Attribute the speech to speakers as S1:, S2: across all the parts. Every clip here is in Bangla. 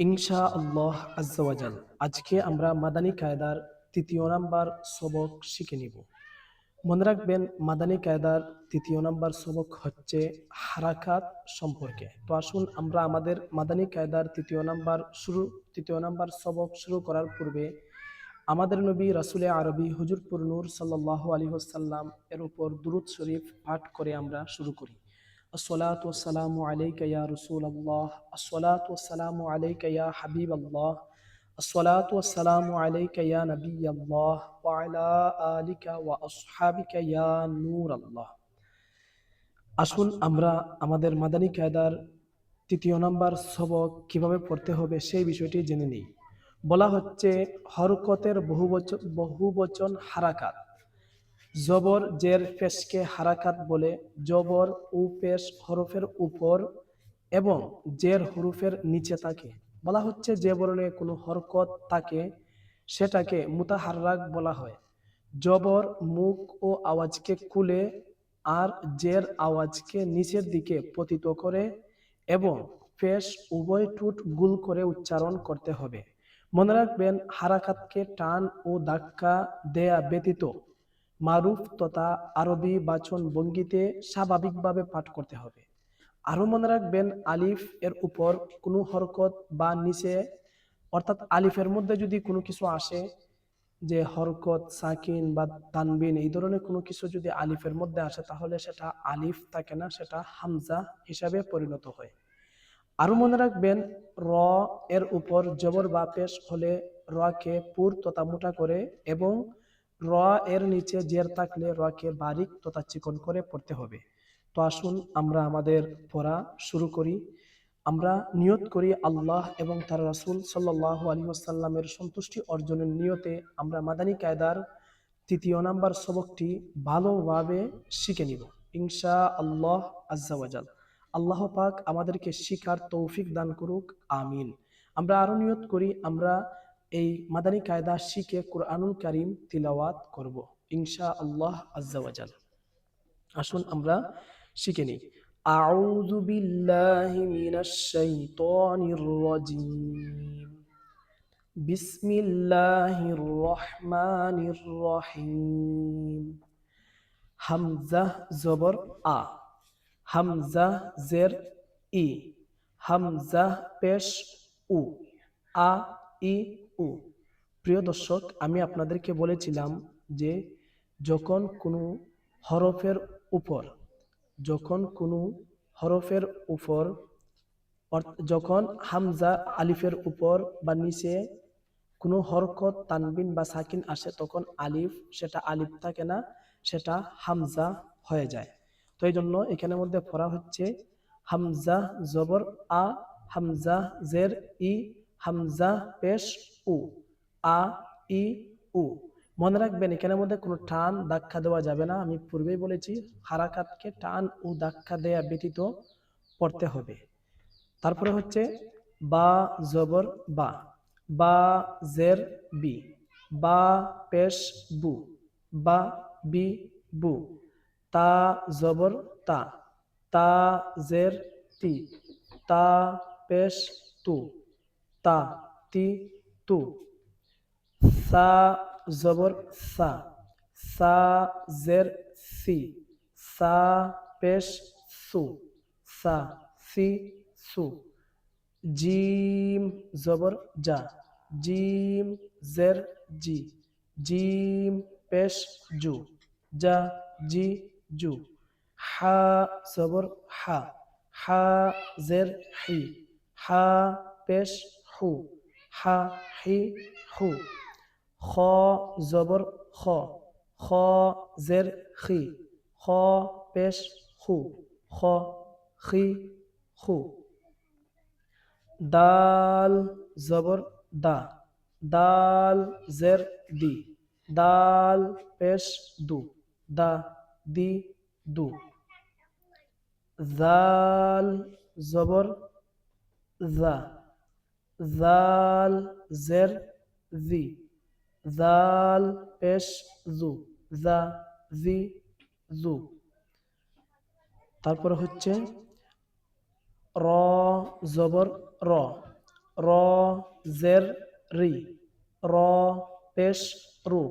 S1: ইনশা আল্লাহ আজ্জাওয়াজাল। আজকে আমরা মাদানী কায়দার ৩য় নাম্বার সবক শিখে নিব। মনে রাখবেন, মাদানী কায়দার ৩য় নাম্বার সবক হচ্ছে হারাকাত সম্পর্কে। তো আসুন আমরা আমাদের মাদানী কায়দার ৩য় নাম্বার সবক শুরু করার পূর্বে আমাদের নবী রাসূলে আরবি হুজুরপুর নূর সাল্লাল্লাহু আলাইহি ওয়াসাল্লাম এর উপর দুরূদ শরীফ পাঠ করে আমরা শুরু করি। আসসালাতু ওয়াসসালামু আলাইকা ইয়া রাসূলাল্লাহ, আসসালাতু ওয়াসসালামু আলাইকা ইয়া হাবিবাল্লাহ, আসসালাতু ওয়াসসালামু আলাইকা ইয়া নাবিয়াল্লাহ ওয়া আলা আলিকা ওয়া আসহাবিকা ইয়া নূরাল্লাহ। আসুন আমরা আমাদের মাদানী কায়দার ৩য় নাম্বার সবক কিভাবে পড়তে হবে সেই বিষয়টি জেনে নিই। বলা হচ্ছে হরকতের বহুবচন হারাকাত। জবর জের পেশকে হারাকাত বলে। জবর ও পেশ হরফের উপর এবং জের হরফের নিচে থাকে। বলা হচ্ছে যে বর্ণে কোনো হরকত থাকে সেটাকে মুতাহাররাক বলা হয়। জবর মুখ ও আওয়াজকে খুলে আর জের আওয়াজকে নিচের দিকে পতিত করে এবং পেশ উভয় ঠোঁট গুল করে উচ্চারণ করতে হবে। মনে রাখবেন, হারাকাতকে টান ও ধাক্কা দেয়া ব্যতীত মারুফ তথা আরবি বাচন ভঙ্গিতে স্বাভাবিকভাবে পাঠ করতে হবে। আরো মনে রাখবেন, আলিফ এর উপর কোনো হরকত বা নিচে অর্থাৎ আলিফের মধ্যে যদি কোনো কিছু আসে, যে হরকত সাকিন বা তানবিন এই ধরনের কোনো কিছু যদি আলিফের মধ্যে আসে তাহলে সেটা আলিফ থাকে না, সেটা হামজা হিসাবে পরিণত হয়। আরো মনে রাখবেন, র এর উপর জবর বা পেশ হলে রকে পুর তথা মোটা করে এবং র এর নিচে জের থাকলে রকে বারিক তথা চিকন করে পড়তে হবে। তো আসুন আমরা আমাদের পড়া শুরু করি। আমরা নিয়ত করি আল্লাহ এবং তার রাসূল সাল্লাল্লাহু আলাইহি ওয়াসাল্লামের সন্তুষ্টি অর্জনের নিয়তে আমরা মাদানী কায়দার ৩য় নাম্বার সবকটি ভালোভাবে শিখে নিব ইনশা আল্লাহ আজ্জা ওয়াজাল। আল্লাহ পাক আমাদেরকে শিখার তৌফিক দান করুক, আমিন। আমরা আরো নিয়ত করি আমরা এই মাদানী কায়দা শিখে কুরআনুল কারীম তিলাওয়াত করব ইনশা আল্লাহ আজ্জা ওয়াজাল। আসুন আমরা শিখে নিই। আউযু বিল্লাহি মিনাশ শাইতানির রাজীম। বিসমিল্লাহির রহমানির রহিম। হামজা জবর আ, হামজা জের ই, হামজা পেশ উ, আ ই উ। প্রিয় দর্শক, আমি আপনাদেরকে বলেছিলাম যে যখন কোনো হরফের উপর যখন কোনো হরফের উপর যখন হামজা আলিফের উপর বা নিচে কোনো হরকত তানবিন বা সাকিন আসে তখন আলিফ সেটা আলিফ থাকে না, সেটা হামজা হয়ে যায়। তো এই জন্য এখানের মধ্যে পড়া হচ্ছে হামজা জবর আ, হামজা জের ই, হামজা পেশ উ, আ ই উ। মনে রাখবেন, এখানের মধ্যে কোনো টান ধাক্কা দেওয়া যাবে না। আমি পূর্বেই বলেছি হারাকাতকে টান ও ধাক্কা দেয়া ব্যতীত পড়তে হবে। তারপরে হচ্ছে বা জবর বা, বা জের বি, বা পেশ বু, বা বি বু। তা জবর তা, তা জের তি, তা পেশ তু, তা তি তু। সা জবর সা, সা জের সি, সা পেশ সু, সা সি সু। জিম জবর জা, জিম জের জি, জিম পেশ জু, জা জি জু। হা জবর হা, হা জের হি, হা পেশ হু, হা হি হু। খ জবর খ, খ জের খি, খ পেশ খু, খ খি খু। দাল জবর দা, দাল জের দি, দাল পেশ দু, দা দি দু। জাল জবর জা, জাল জের জি, জাল পেশ জু, জা জি জু। তারপর হচ্ছে র জবর র, র জের রি, র পেশ রু,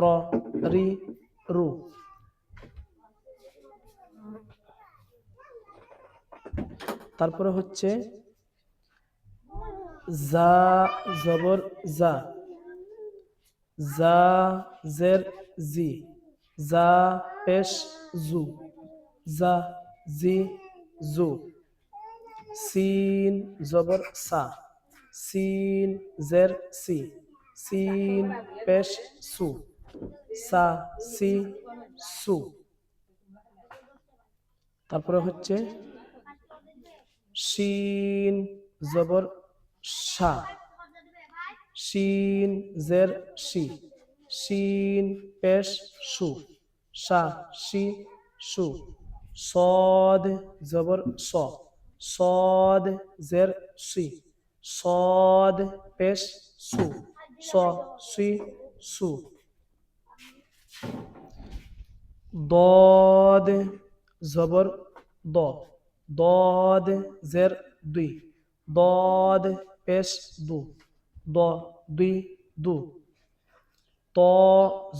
S1: র রি রু। তারপরে হচ্ছে জা জবর জা, জা জের জি, জা পেশ জু, জা জি জু। সিন জবর সা, সিন জের সি, সিন পেশ সু, সা সি সু। তারপরে হচ্ছে শিন জবর শা, শিন জের শি, শিন পেশ সু, শা শি সু। সদ জবর স, সদ জের সি, সদ পেশ সু, স সি সু। দদ জবর দ, দদ জের দুই, দদ পেশ দু, দ দুই দু। ত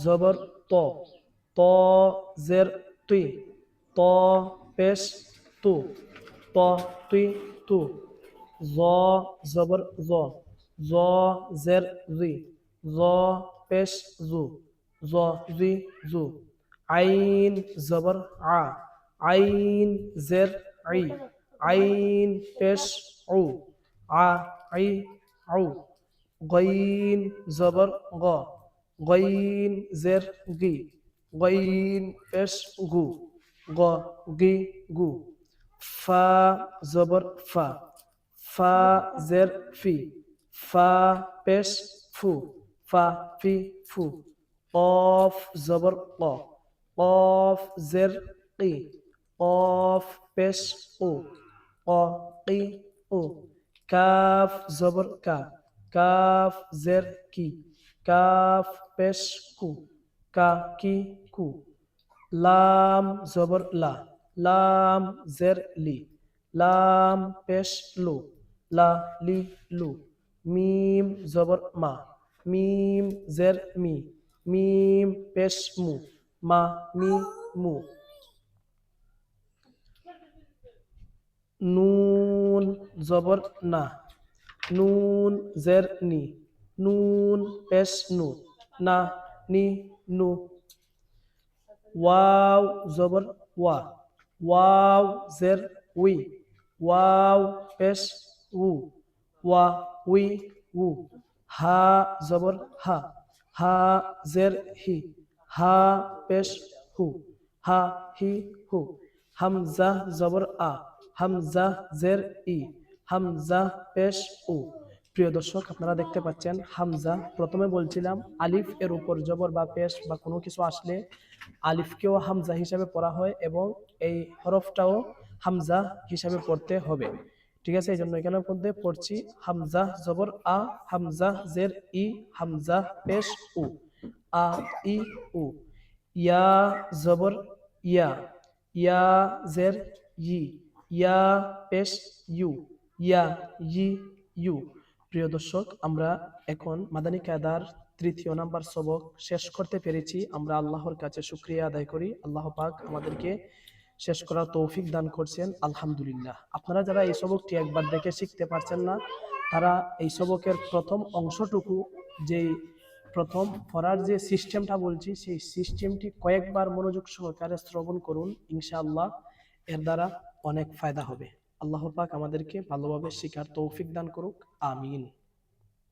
S1: জবর ত, ত জের তুই, ত পেশ তু, ত তুই তু। জ জবর জ, জ জের জি, জ পেশ জু, জ জি জু। আইন জবর আ, আইন জের আই, আইন পেশ উ, আ আই আউ। গইন জবর গ, গইন জের গি, গইন পেশ গু, গ গি গু। ফা জবর ফা, ফা জের ফি, ফা পেশ ফু, ফা ফি ফু। কফ জবর ক, কফ জের কি, কফ পেশ উ, ক কি উ। কাফ জবর কা, কাফ জের কি, কাফ পেশ কু, কা কি কু। লাম জবর লা, লাম জের লি, লাম পেশ লু, লা লি লু। মিম জবর মা, মিম জের মি, মিম পেশ মু, মা মি মু। নুন জবর না, নুন জের নি, নুন পেশ নু, না নি নু। ওয়াও জবর ওয়া, ওয়াও জের উই, ওয়াও পেশ উ, ওয়া উই উ। হা জবর হা, হা জের হি, হা পেশ হু, হা হি হু। হামজা জবর আ, হামজা জের ই, হামজা পেশ উ। প্রিয় দর্শক, আপনারা দেখতে পাচ্ছেন হামজা, প্রথমে বলছিলাম আলিফ এর উপর জবর বা পেশ বা কোনো কিছু আসলে আলিফকেও হামজা হিসাবে পড়া হয় এবং এই হরফটাও হামজা হিসাবে পড়তে হবে। ঠিক আছে, এই জন্য এখানে মধ্যে পড়ছি হামজা জবর আ, হামজা জের ই, হামজা পেশ উ, আ ই উ। ইয়া জবর ইয়া, ইয়া জের ই, ইয়া পেশ ইউ, ইয়া ই ইউ। প্রিয় দর্শক, আমরা এখন মাদানী কায়দার 3য় নাম্বার সবক শেষ করতে পেরেছি। আমরা আল্লাহর কাছে শুকরিয়া আদায় করি, আল্লাহ পাক আমাদেরকে শেষ করার তৌফিক দান করছেন, আলহামদুলিল্লাহ। আপনারা যারা এই সবকটি একবার দেখে শিখতে পারছেন না, তারা এই সবকের প্রথম অংশটুকু, যেই প্রথম পড়ার যে সিস্টেমটা বলছি, সেই সিস্টেমটি কয়েকবার মনোযোগ সহকারে শ্রবণ করুন, ইনশাআল্লাহ এর দ্বারা অনেক ফায়দা হবে। আল্লাহ পাক আমাদেরকে ভালোভাবে শেখার তৌফিক দান করুক, আমিন।